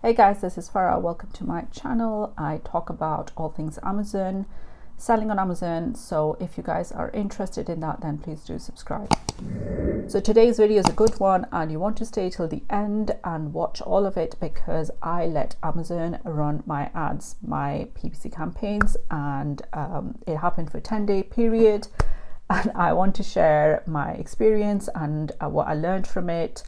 Hey guys, this is Farah. Welcome to my channel. I talk about all things Amazon, selling on Amazon. So if you guys are interested in that, then please do subscribe. So today's video is a good one and you want to stay till the end and watch all of it because I let Amazon run my ads, my PPC campaigns, and it happened for a 10-day period. And I want to share my experience and what I learned from it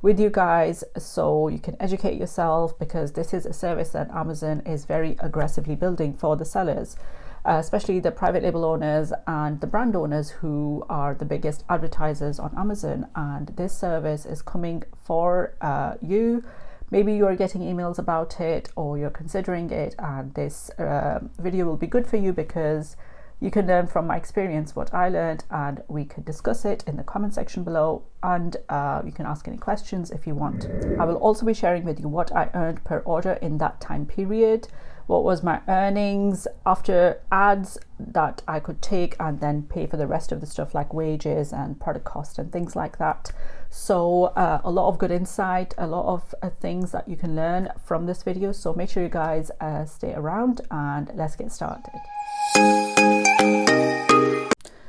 with you guys so you can educate yourself, because this is a service that Amazon is very aggressively building for the sellers, especially the private label owners and the brand owners who are the biggest advertisers on Amazon. And this service is coming for you. Maybe you're getting emails about it or you're considering it, and this video will be good for you because you can learn from my experience what I learned, and we could discuss it in the comment section below, and you can ask any questions if you want. I will also be sharing with you what I earned per order in that time period, what was my earnings after ads that I could take and then pay for the rest of the stuff like wages and product cost and things like that. So a lot of good insight, a lot of things that you can learn from this video. So make sure you guys stay around and let's get started.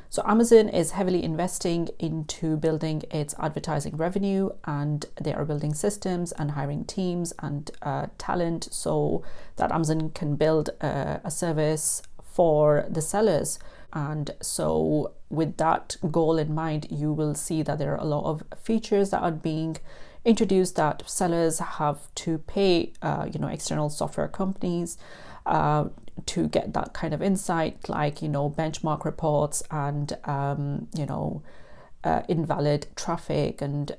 So Amazon is heavily investing into building its advertising revenue, and they are building systems and hiring teams and talent so that Amazon can build a service for the sellers. And so with that goal in mind, you will see that there are a lot of features that are being introduced that sellers have to pay external software companies to get that kind of insight, like benchmark reports and invalid traffic and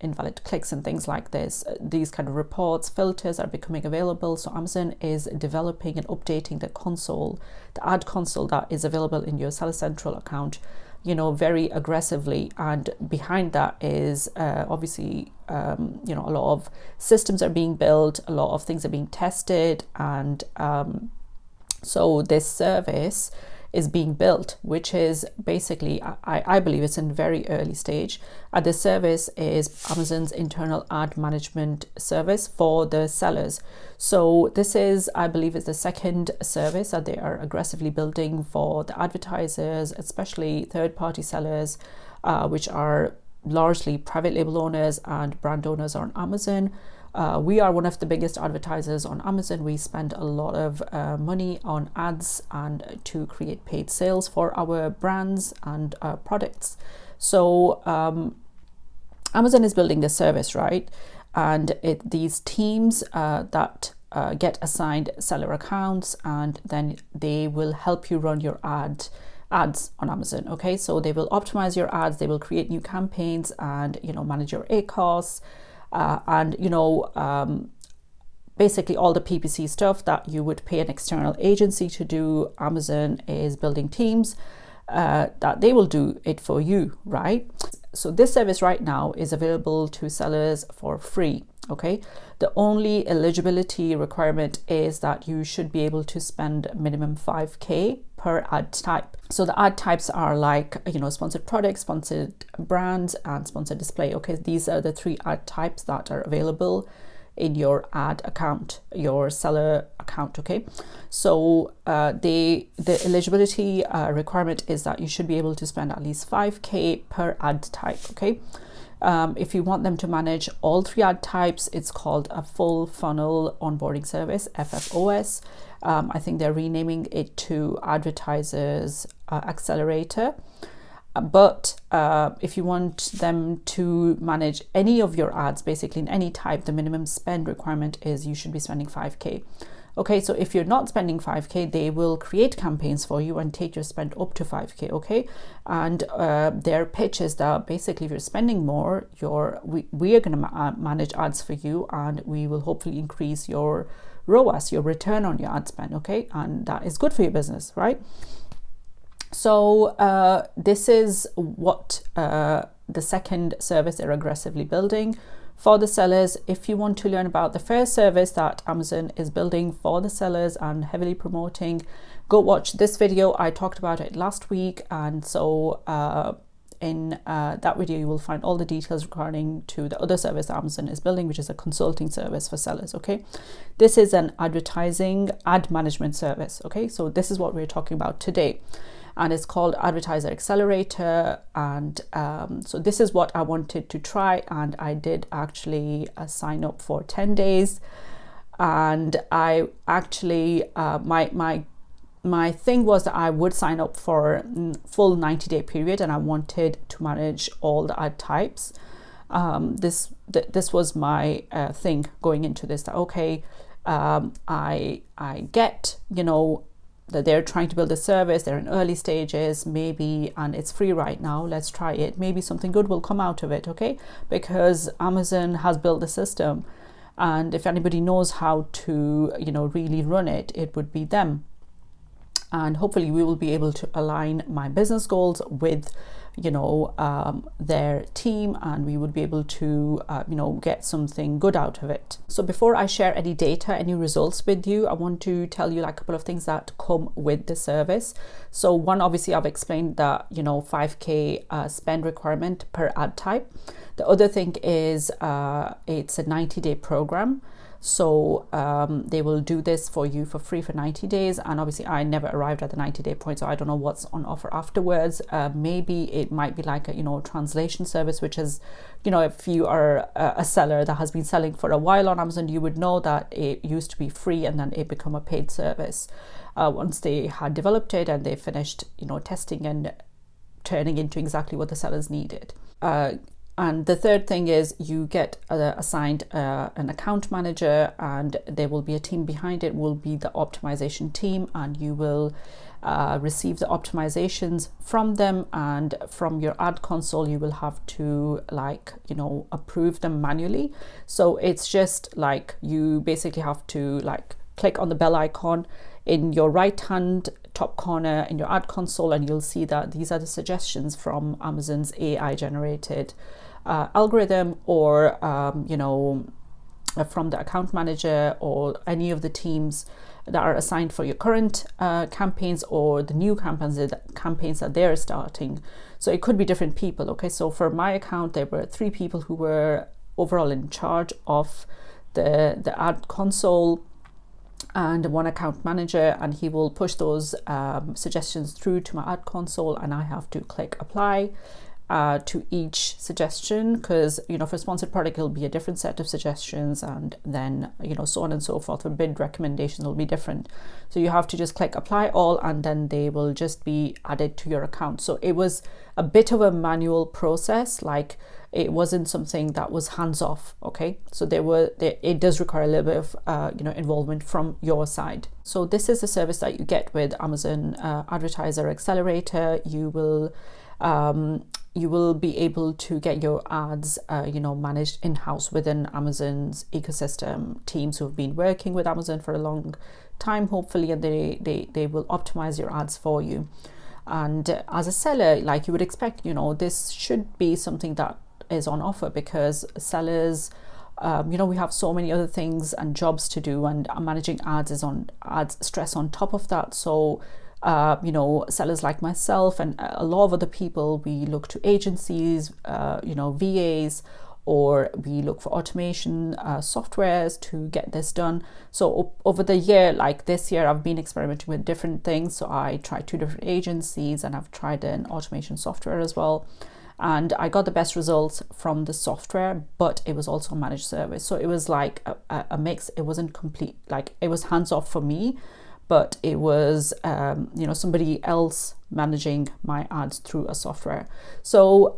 invalid clicks and things like this. These kind of reports, filters are becoming available. So Amazon is developing and updating the console, the ad console that is available in your Seller Central account, very aggressively. And behind that is obviously a lot of systems are being built, a lot of things are being tested, and so this service is being built, which is basically, I believe it's in very early stage. This service is Amazon's internal ad management service for the sellers. So this is, I believe, is the second service that they are aggressively building for the advertisers, especially third-party sellers, which are largely private label owners and brand owners on Amazon. We are one of the biggest advertisers on Amazon. We spend a lot of money on ads and to create paid sales for our brands and products. So Amazon is building this service, right? And these teams that get assigned seller accounts, and then they will help you run your ads on Amazon. Okay, so they will optimize your ads, they will create new campaigns, and manage your ACOS. Basically all the PPC stuff that you would pay an external agency to do. Amazon is building teams that they will do it for you, right? So this service right now is available to sellers for free. Okay, the only eligibility requirement is that you should be able to spend minimum 5K per ad type. So the ad types are like sponsored products, sponsored brands, and sponsored display. Okay, these are the three ad types that are available in your ad account, your seller account. Okay, so the eligibility requirement is that you should be able to spend at least 5K per ad type. Okay, if you want them to manage all three ad types, it's called a full funnel onboarding service, FFOS. I think they're renaming it to advertisers accelerator. But if you want them to manage any of your ads, basically in any type, the minimum spend requirement is you should be spending 5K. Okay, so if you're not spending 5K, they will create campaigns for you and take your spend up to 5K. Okay, and their pitch is that basically if you're spending more, we are going to manage ads for you, and we will hopefully increase your ROAS, your return on your ad spend. Okay, and that is good for your business, right? So this is what the second service they're aggressively building for the sellers. If you want to learn about the first service that Amazon is building for the sellers and heavily promoting, go watch this video. I talked about it last week, and so in that video you will find all the details regarding to the other service Amazon is building, which is a consulting service for sellers. Okay, this is an advertising ad management service. Okay, so this is what we're talking about today, and it's called Advertiser Accelerator. And so this is what I wanted to try, and I did actually sign up for 10 days. And I actually my thing was that I would sign up for full 90-day period, and I wanted to manage all the ad types. This was my thing going into this, that okay, I get, you know, that they're trying to build a service, they're in early stages maybe, and it's free right now, let's try it, maybe something good will come out of it. Okay, because Amazon has built the system, and if anybody knows how to, you know, really run it, it would be them. And hopefully we will be able to align my business goals with, you know, their team, and we would be able to, you know, get something good out of it. So before I share any data, any results with you, I want to tell you like a couple of things that come with the service. So one, obviously I've explained that, you know, 5K spend requirement per ad type. The other thing is it's a 90-day program. So they will do this for you for free for 90 days. And obviously I never arrived at the 90-day point, so I don't know what's on offer afterwards. Maybe it might be like a, you know, translation service, which is, you know, if you are a seller that has been selling for a while on Amazon, you would know that it used to be free and then it become a paid service once they had developed it and they finished, you know, testing and turning into exactly what the sellers needed. And the third thing is you get assigned an account manager, and there will be a team behind it, will be the optimization team, and you will receive the optimizations from them, and from your ad console you will have to, like, you know, approve them manually. So it's just like you basically have to like click on the bell icon in your right hand top corner in your ad console, and you'll see that these are the suggestions from Amazon's AI generated algorithm, or you know, from the account manager or any of the teams that are assigned for your current campaigns or the new campaigns that they're starting. So it could be different people. Okay, so for my account there were 3 people who were overall in charge of the ad console, and 1 account manager, and he will push those suggestions through to my ad console, and I have to click apply to each suggestion, because, you know, for sponsored product it'll be a different set of suggestions, and then, you know, so on and so forth. For bid recommendations will be different, so you have to just click apply all, and then they will just be added to your account. So it was a bit of a manual process, like it wasn't something that was hands off. Okay, so it does require a little bit of you know, involvement from your side. So this is the service that you get with Amazon Advertiser Accelerator. You will be able to get your ads, you know, managed in-house within Amazon's ecosystem, teams who have been working with Amazon for a long time, hopefully, and they will optimize your ads for you. And as a seller, like you would expect, you know, this should be something that is on offer, because sellers, you know, we have so many other things and jobs to do, and managing ads is adds stress on top of that. So you know, sellers like myself and a lot of other people, we look to agencies, you know, VAs, or we look for automation softwares to get this done. So over the year, like this year, I've been experimenting with different things. So I tried 2 different agencies, and I've tried an automation software as well, and I got the best results from the software, but it was also a managed service. So it was like a mix. It wasn't complete, like it was hands off for me, but it was, you know, somebody else managing my ads through a software. So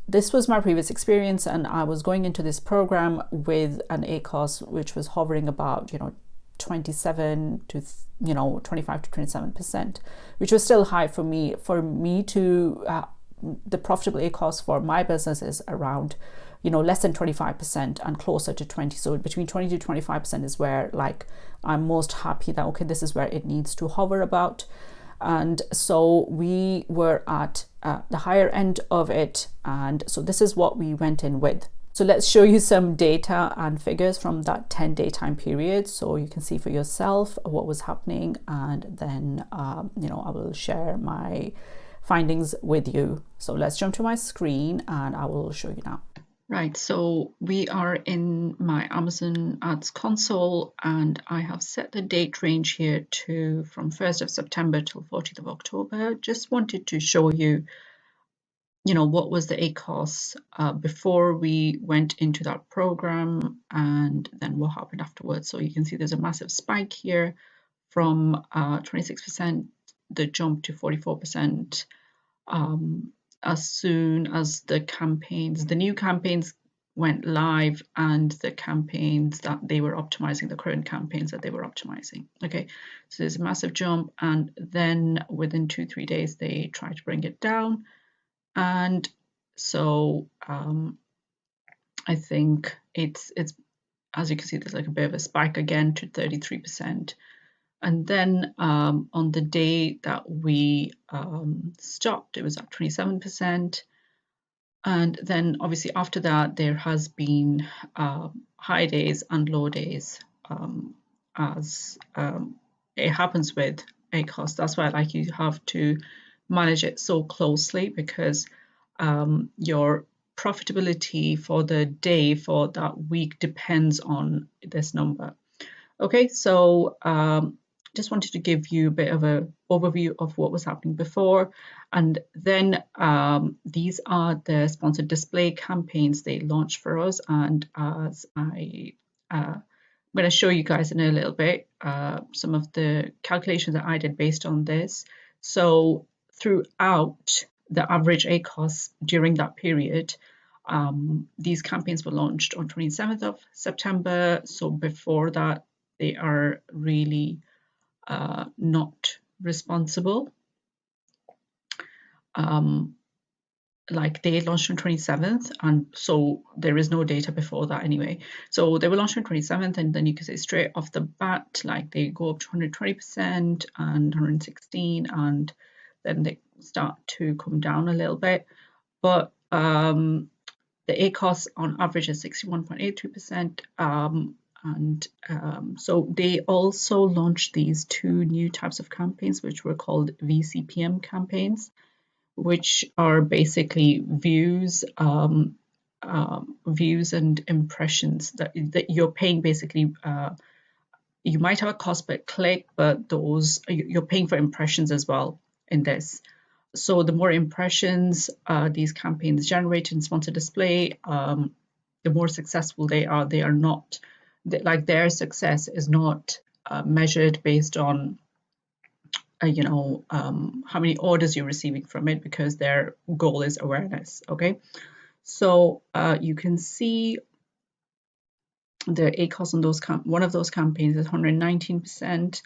this was my previous experience, and I was going into this program with an ACOS which was hovering about, you know, 27 to, you know, 25 to 27%, which was still high for me. For me to the profitable ACOS for my business is around, you know, less than 25% and closer to 20. So between 20 to 25% is where, like, I'm most happy that, okay, this is where it needs to hover about. And so we were at the higher end of it, and so this is what we went in with. So let's show you some data and figures from that 10-day time period, so you can see for yourself what was happening, and then you know, I will share my findings with you. So let's jump to my screen and I will show you now. Right, so we are in my Amazon Ads console, and I have set the date range here to from 1st of September till 14th of October. Just wanted to show you, what was the ACOS before we went into that program, and then what happened afterwards. So you can see there's a massive spike here from 26%, the jump to 44%. As soon as the new campaigns went live, and the campaigns that they were optimizing, the current campaigns that they were optimizing. Okay, so there's a massive jump, and then within 2-3 days they try to bring it down, and so I think it's as you can see, there's like a bit of a spike again to 33%. And then on the day that we stopped, it was at 27%. And then obviously after that, there has been high days and low days, as it happens with ACOS. That's why you have to manage it so closely, because your profitability for the day, for that week, depends on this number. Okay, so just wanted to give you a bit of an overview of what was happening before. And then these are the sponsored display campaigns they launched for us. And as I'm going to show you guys in a little bit some of the calculations that I did based on this. So throughout the average ACOS during that period, these campaigns were launched on 27th of September. So before that, they are really not responsible. They launched on 27th, and so there is no data before that anyway. So they were launched on 27th, and then you can say straight off the bat, they go up to 120% and 116, and then they start to come down a little bit. But the ACOS on average is 61.82%. And so they also launched these two new types of campaigns, which were called VCPM campaigns, which are basically views and impressions that you're paying. Basically, you might have a cost per click, but those you're paying for impressions as well in this. So the more impressions these campaigns generate in sponsored display, the more successful they are. They are not their success is not measured based on how many orders you're receiving from it, because their goal is awareness. Okay, so you can see the ACOS on those one of those campaigns is 119%,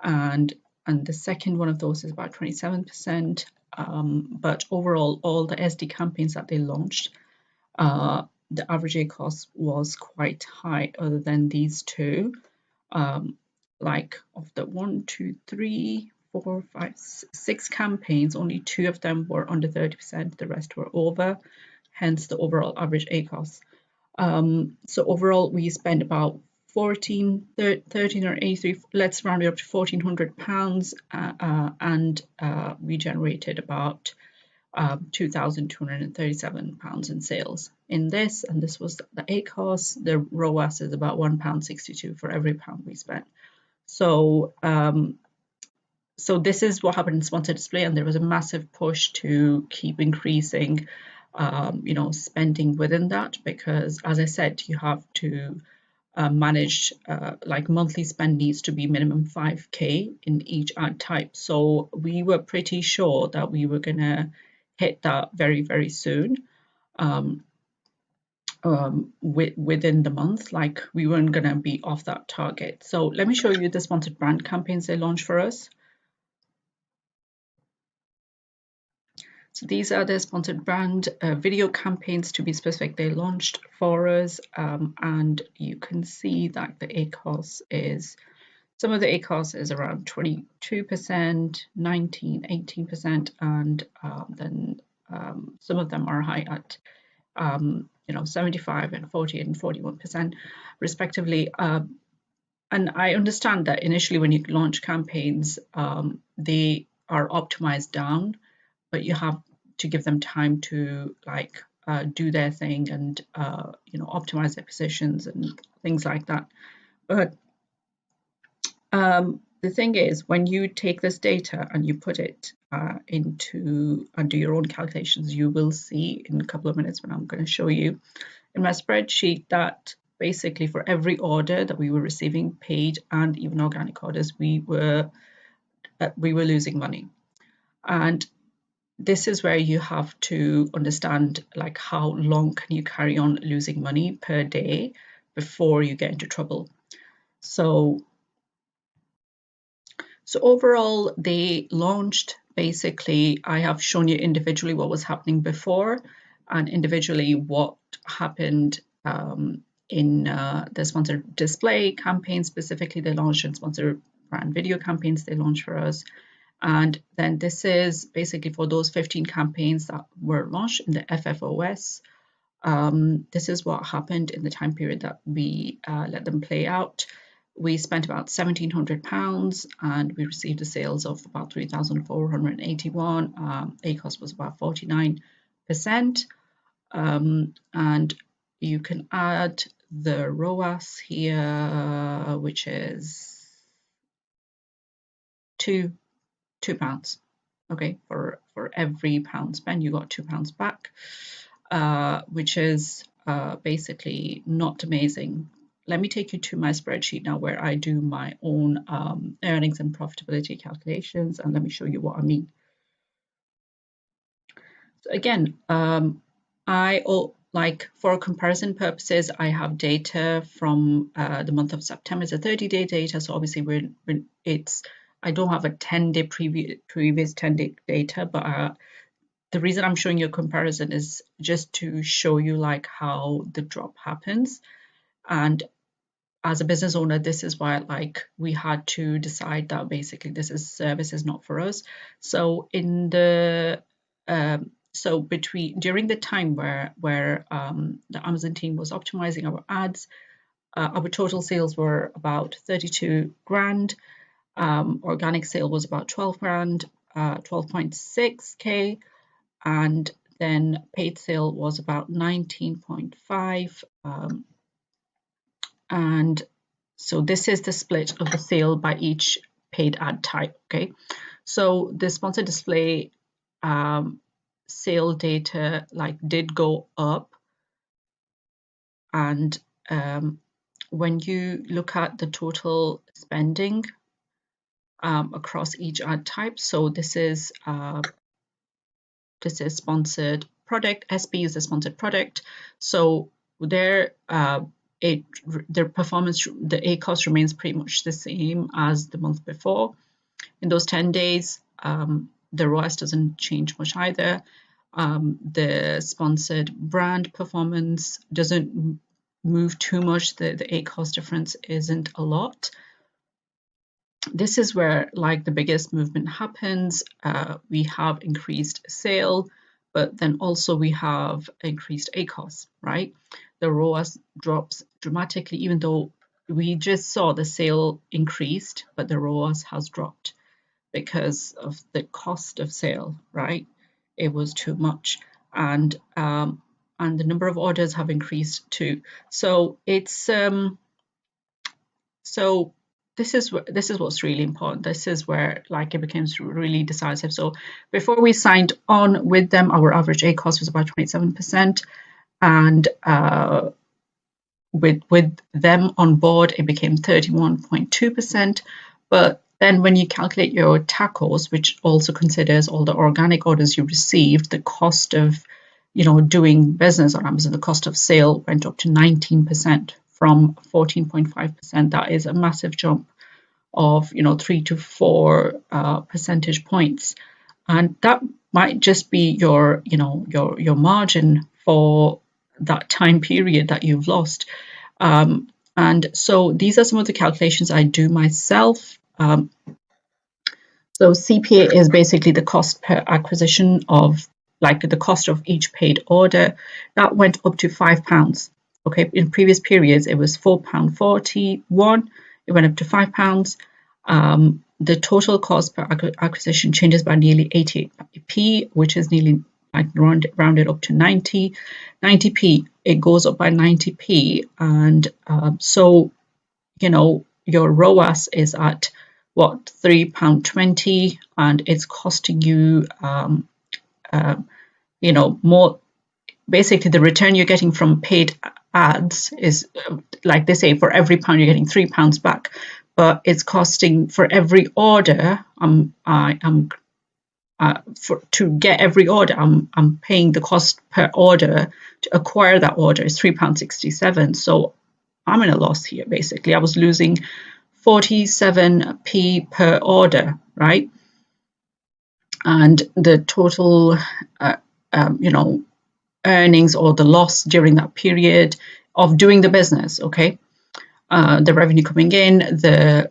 and the second one of those is about 27%. But overall, all the SD campaigns that they launched, the average ACOS was quite high, other than these two. Of the 1, 2, 3, 4, 5, 6 campaigns, only 2 of them were under 30%, the rest were over, hence the overall average ACOS. So overall, we spent about 13 or 83, let's round it up to £1,400, and we generated about £2,237 in sales in this, and this was the ACOS. The ROAS is about £1.62 for every pound we spent. So so this is what happened in sponsored display, and there was a massive push to keep increasing spending within that, because as I said, you have to manage monthly spend needs to be minimum 5k in each ad type. So we were pretty sure that we were gonna hit that very, very soon, within the month. We weren't gonna be off that target. So let me show you the sponsored brand campaigns they launched for us. So these are the sponsored brand video campaigns, to be specific, they launched for us, and you can see that the ACOS is, some of the ACOS is around 22%, 19, 18%, and then some of them are high at 75 and 40 and 41% respectively. And I understand that initially when you launch campaigns, they are optimized down, but you have to give them time to like do their thing and optimize their positions and things like that. But the thing is, when you take this data and you put it into and do your own calculations, you will see in a couple of minutes when I'm going to show you in my spreadsheet that basically for every order that we were receiving, paid and even organic orders, we were losing money. And this is where you have to understand like how long can you carry on losing money per day before you get into trouble. So overall, they launched, basically, I have shown you individually what was happening before and individually what happened in the sponsored display campaign. Specifically, they launched and sponsored brand video campaigns they launched for us. And then this is basically for those 15 campaigns that were launched in the FFOS. This is what happened in the time period that we let them play out. We spent about £1,700 and we received the sales of about 3,481. ACOS was about 49%. And you can add the ROAS here, which is £2. Okay, for every pound spent, you got £2 back, which is basically not amazing. Let me take you to my spreadsheet now where I do my own earnings and profitability calculations, and let me show you what I mean. So again, like for comparison purposes, I have data from the month of September. It's a 30-day data, so obviously I don't have a 10-day previous 10-day data, but the reason I'm showing you a comparison is just to show you like how the drop happens. And as a business owner, this is why like we had to decide that basically this service is not for us. So in the during the time where the Amazon team was optimizing our ads, our total sales were about 32 grand. Organic sale was about 12 grand, 12.6k, and then paid sale was about 19.5. And so this is the split of the sale by each paid ad type. Okay, so the sponsored display sale data like did go up, and when you look at the total spending across each ad type, so this is sponsored product. SB is a sponsored product, so their performance, the ACOS remains pretty much the same as the month before. In those 10 days, the ROAS doesn't change much either. The sponsored brand performance doesn't move too much. The ACOS difference isn't a lot. This is where like the biggest movement happens. We have increased sale, but then also we have increased ACOS, right? The ROAS drops dramatically, even though we just saw the sale increased, but the ROAS has dropped because of the cost of sale, right? It was too much, and the number of orders have increased too. So it's so this is what's really important. This is where like it becomes really decisive. So before we signed on with them, our average ACOS was about 27%, and with them on board, it became 31.2%. But then when you calculate your TACOS, which also considers all the organic orders you received, the cost of doing business on Amazon, the cost of sale went up to 19% from 14.5%. That is a massive jump of 3 to 4 percentage points, and that might just be your margin for that time period that you've lost. And so these are some of the calculations I do myself. So CPA is basically the cost per acquisition of like the cost of each paid order. That went up to £5. Okay, in previous periods it was £4.41. It went up to £5. the total cost per acquisition changes by nearly 88p, which is nearly like rounded up to 90p. It goes up by 90p, and so your ROAS is at what, £3.20, and it's costing you more. Basically, the return you're getting from paid ads is, like they say, for every pound you're getting £3 back, but it's costing for every order. To get every order, I'm paying the cost per order to acquire that order is £3.67. So I'm in a loss here. Basically, I was losing 47p per order, right? And the total, earnings or the loss during that period of doing the business, okay? The revenue coming in, the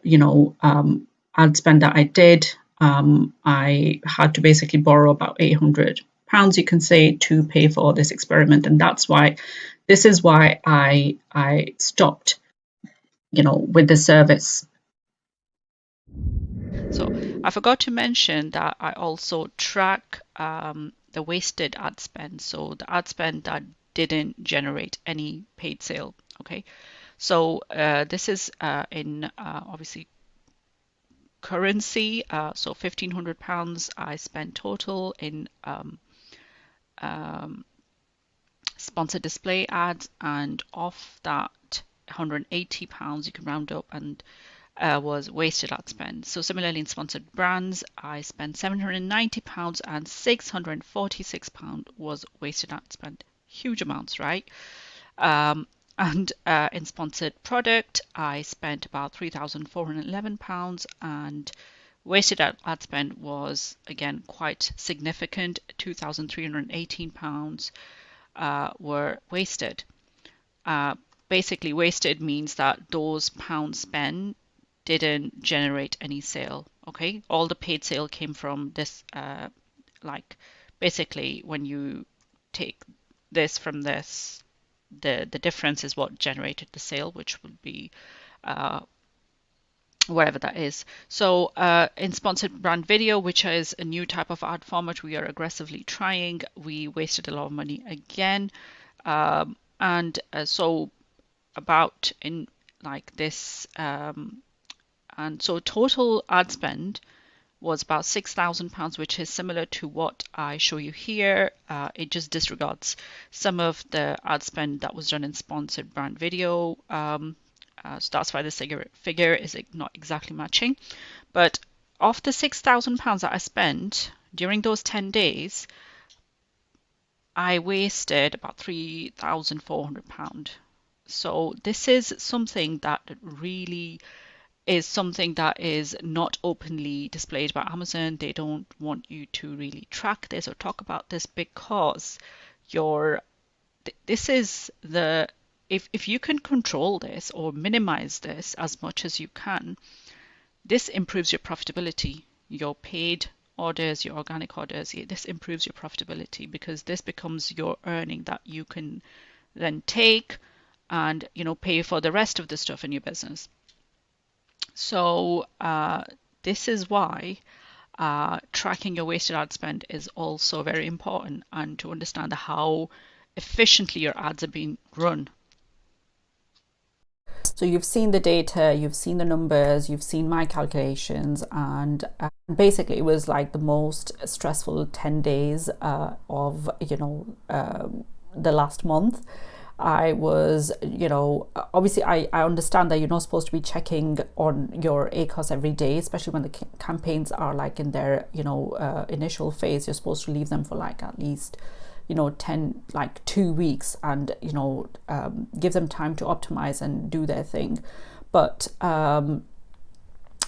ad spend that I did, I had to basically borrow about £800, you can say, to pay for this experiment, and this is why I stopped, with the service. So I forgot to mention that I also track the wasted ad spend, so the ad spend that didn't generate any paid sale. Okay, so this is in obviously currency. So £1,500 I spent total in sponsored display ads, and off that £180 you can round up and was wasted ad spend. So similarly in sponsored brands, I spent £790 and £646 was wasted ad spend. Huge amounts, right? And in sponsored product, I spent about £3,411, and wasted ad spend was again quite significant. £2,318 were wasted. Basically, wasted means that those pounds spent didn't generate any sale. Okay, all the paid sale came from this, like basically when you take this from this, the difference is what generated the sale, which would be whatever that is. So in sponsored brand video, which is a new type of ad format we are aggressively trying, we wasted a lot of money again. And so about in like this, and so total ad spend was about £6,000, which is similar to what I show you here. It just disregards some of the ad spend that was done in sponsored brand video. So that's why this figure is not exactly matching. But of the £6,000 that I spent during those 10 days, I wasted about £3,400. So this is something that really is something that is not openly displayed by Amazon. They don't want you to really track this or talk about this, because this is the, if you can control this or minimize this as much as you can, this improves your profitability, your paid orders, your organic orders. This improves your profitability, because this becomes your earning that you can then take and pay for the rest of the stuff in your business. So this is why tracking your wasted ad spend is also very important, and to understand how efficiently your ads are being run. So you've seen the data, you've seen the numbers, you've seen my calculations, and basically it was like the most stressful 10 days of the last month. I was, obviously I understand that you're not supposed to be checking on your ACOS every day, especially when the campaigns are like in their, initial phase. You're supposed to leave them for like at least, 2 weeks, and, give them time to optimize and do their thing. But I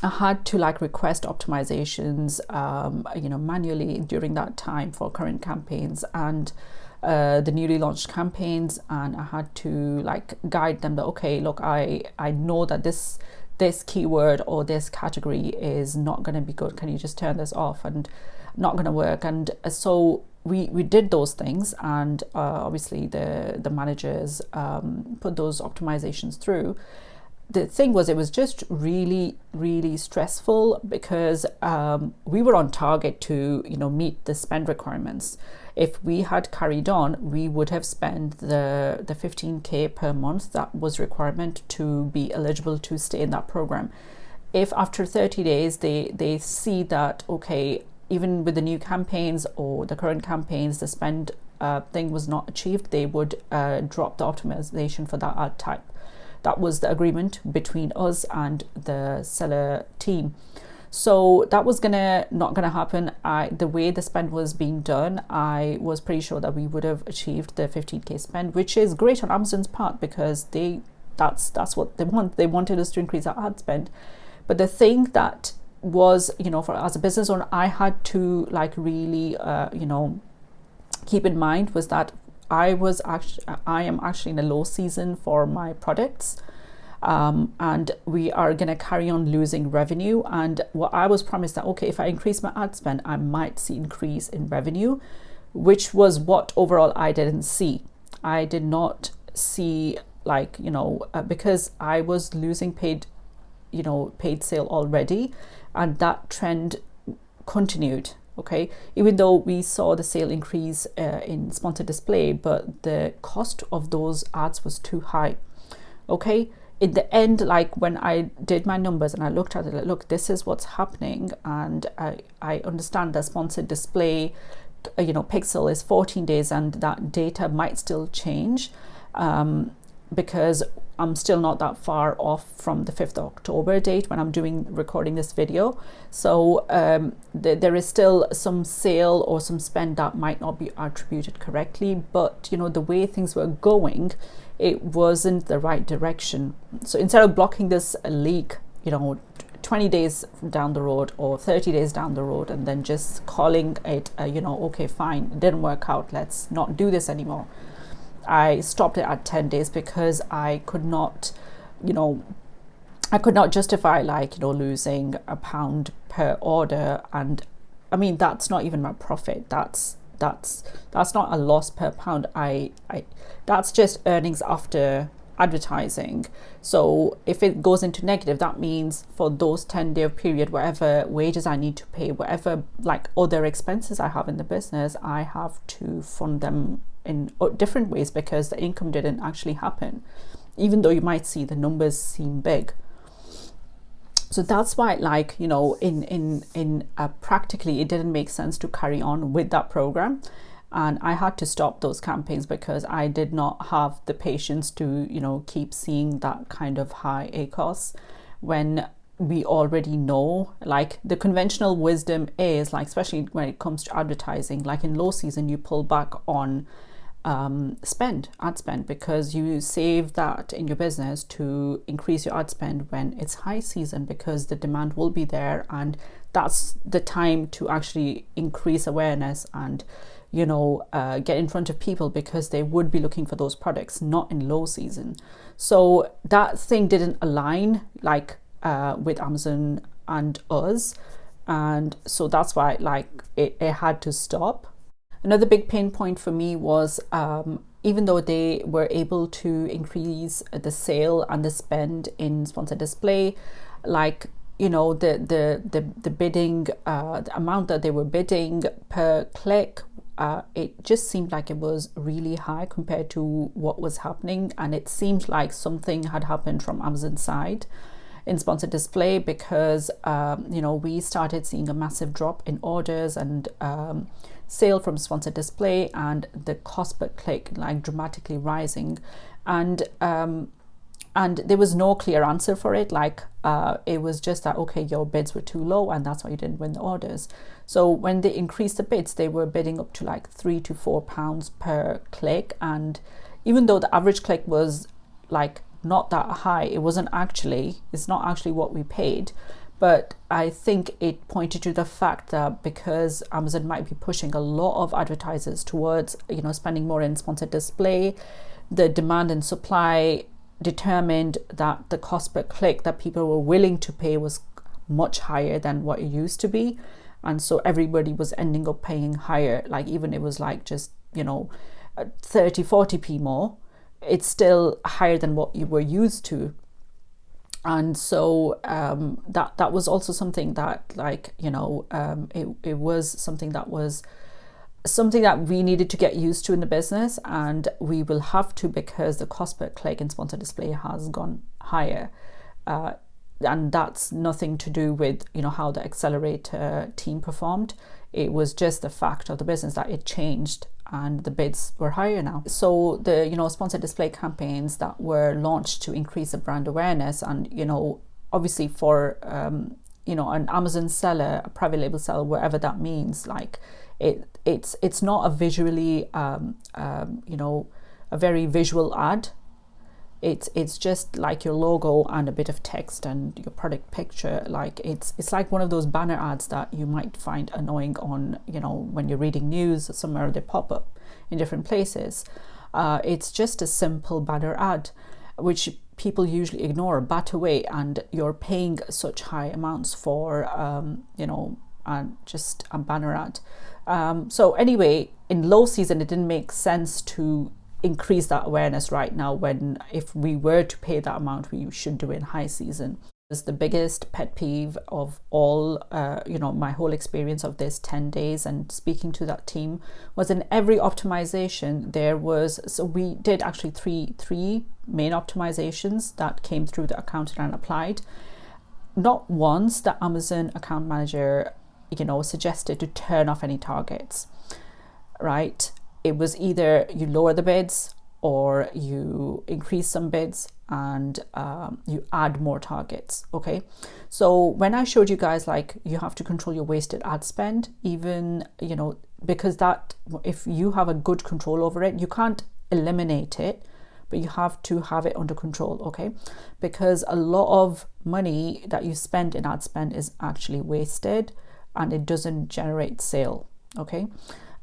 had to like request optimizations, manually during that time for current campaigns and the newly launched campaigns, and I had to like guide them that, okay, look, I know that this keyword or this category is not going to be good. Can you just turn this off and not going to work? And so we did those things, and obviously the managers put those optimizations through. the thing was, it was just really, really stressful because we were on target to, meet the spend requirements. If we had carried on, we would have spent the 15K per month that was requirement to be eligible to stay in that program. If after 30 days they see that, okay, even with the new campaigns or the current campaigns, the spend thing was not achieved, they would drop the optimization for that ad type. That was the agreement between us and the seller team. So that was not gonna happen. The way the spend was being done, I was pretty sure that we would have achieved the 15K spend, which is great on Amazon's part because that's what they want. They wanted us to increase our ad spend. But the thing that was, for as a business owner, I had to really, keep in mind was that I am actually in a low season for my products. And we are going to carry on losing revenue. And what I was promised that, okay, if I increase my ad spend, I might see increase in revenue, which was what overall I didn't see. I did not see because I was losing paid sale already, and that trend continued. Okay, even though we saw the sale increase in sponsored display, but the cost of those ads was too high. Okay, in the end, when I did my numbers and I looked at it, look, this is what's happening, and I understand that sponsored display, pixel is 14 days, and that data might still change because I'm still not that far off from the 5th of October date when I'm recording this video. So there is still some sale or some spend that might not be attributed correctly, but the way things were going, it wasn't the right direction. So instead of blocking this leak, 20 days down the road or 30 days down the road, and then just calling it, okay, fine, it didn't work out, let's not do this anymore. I stopped it at 10 days because I could not justify losing £1 per order. And I mean, that's not even my profit. That's not a loss per pound. That's just earnings after advertising. So if it goes into negative, that means for those 10-day period, whatever wages I need to pay, whatever other expenses I have in the business, I have to fund them in different ways because the income didn't actually happen, even though you might see the numbers seem big. So that's why practically it didn't make sense to carry on with that program, and I had to stop those campaigns because I did not have the patience to keep seeing that kind of high ACOS when we already know the conventional wisdom is especially when it comes to advertising, in low season you pull back on ad spend because you save that in your business to increase your ad spend when it's high season, because the demand will be there, and that's the time to actually increase awareness and get in front of people because they would be looking for those products, not in low season. So that thing didn't align with Amazon and us, and so that's why it had to stop. Another big pain point for me was even though they were able to increase the sale and the spend in sponsored display, the bidding, the amount that they were bidding per click, it just seemed like it was really high compared to what was happening, and it seemed like something had happened from Amazon's side in sponsored display because we started seeing a massive drop in orders and sale from sponsored display, and the cost per click dramatically rising, and there was no clear answer for it. It was just that, okay, your bids were too low and that's why you didn't win the orders. So when they increased the bids, they were bidding up to £3 to £4 per click, and even though the average click was not that high, it's not actually what we paid. But I think it pointed to the fact that because Amazon might be pushing a lot of advertisers towards, spending more in sponsored display, the demand and supply determined that the cost per click that people were willing to pay was much higher than what it used to be. And so everybody was ending up paying higher, even it was just, 30, 40p more, it's still higher than what you were used to. And so that was also something that, like, it was something that we needed to get used to in the business, and we will have to, because the cost per click in sponsored display has gone higher. And that's nothing to do with how the accelerator team performed. It was just the fact of the business that it changed and the bids were higher now. So the sponsored display campaigns that were launched to increase the brand awareness, and obviously for an Amazon seller, a private label seller, wherever that means, like it's not a visually a very visual ad. It's just like your logo and a bit of text and your product picture. Like it's like one of those banner ads that you might find annoying on when you're reading news somewhere, they pop up in different places. It's just a simple banner ad which people usually ignore, bat away, and you're paying such high amounts for just a banner ad. So anyway, in low season it didn't make sense to increase that awareness right now, when if we were to pay that amount, we should do it in high season. It's the biggest pet peeve of all, my whole experience of this 10 days and speaking to that team, was in every optimization there was, so we did actually three main optimizations that came through the account and applied. Not once the Amazon account manager suggested to turn off any targets, right? It was either you lower the bids or you increase some bids and you add more targets. Okay, so when I showed you guys, like, you have to control your wasted ad spend, even because that, if you have a good control over it, you can't eliminate it, but you have to have it under control. Okay, because a lot of money that you spend in ad spend is actually wasted and it doesn't generate sale. Okay,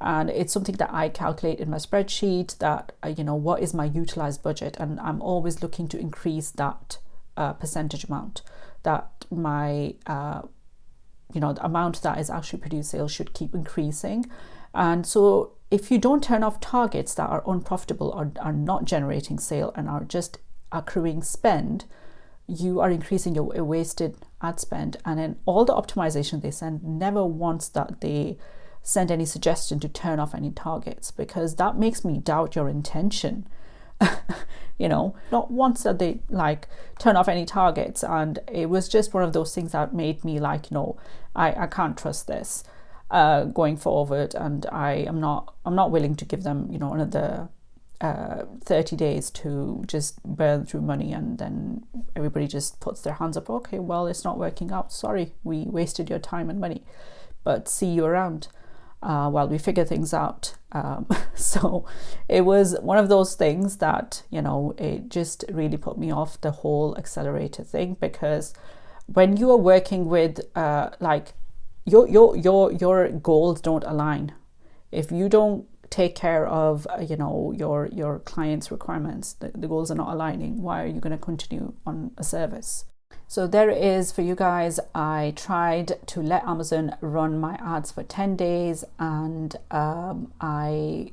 and it's something that I calculate in my spreadsheet, that what is my utilized budget, and I'm always looking to increase that percentage amount, that my the amount that is actually produced sales should keep increasing. And so if you don't turn off targets that are unprofitable or are not generating sale and are just accruing spend, you are increasing your wasted ad spend. And then all the optimization they send, never once that they send any suggestion to turn off any targets, because that makes me doubt your intention. Not once that they like turn off any targets. And it was just one of those things that made me like, I can't trust this going forward, and I'm not willing to give them another 30 days to just burn through money, and then everybody just puts their hands up. Okay, well, it's not working out, sorry, we wasted your time and money, but see you around while we figure things out. So it was one of those things that it just really put me off the whole accelerator thing, because when you are working with like your goals don't align, if you don't take care of your clients' requirements, the goals are not aligning, why are you going to continue on a service? So there it is for you guys. I tried to let Amazon run my ads for 10 days, and I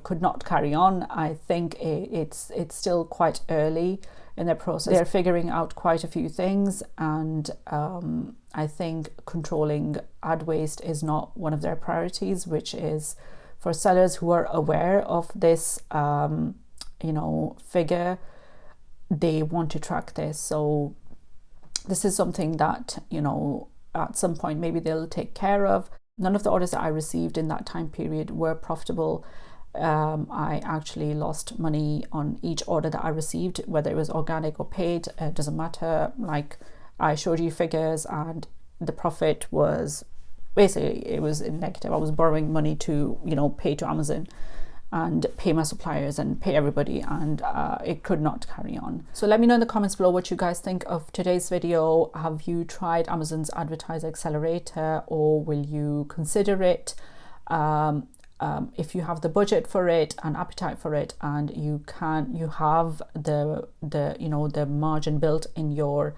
could not carry on. I think it's still quite early in their process. They're figuring out quite a few things, and I think controlling ad waste is not one of their priorities, which is for sellers who are aware of this figure. They want to track this. So this is something that at some point maybe they'll take care of. None of the orders that I received in that time period were profitable. I actually lost money on each order that I received, whether it was organic or paid, it doesn't matter. Like, I showed you figures, and the profit was basically, it was in negative. I was borrowing money to pay to Amazon and pay my suppliers and pay everybody, and it could not carry on. So let me know in the comments below what you guys think of today's video. Have you tried Amazon's Advertiser Accelerator, or will you consider it? If you have the budget for it and appetite for it, and you have the margin built in your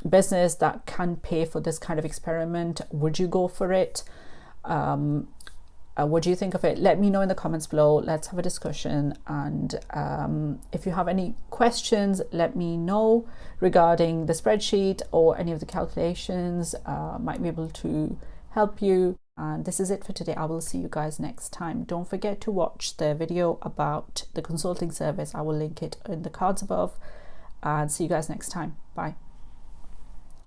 business that can pay for this kind of experiment, would you go for it? What do you think of it? Let me know in the comments below. Let's have a discussion. And if you have any questions, let me know regarding the spreadsheet or any of the calculations. Might be able to help you. And this is it for today. I will see you guys next time. Don't forget to watch the video about the consulting service. I will link it in the cards above. And see you guys next time. Bye.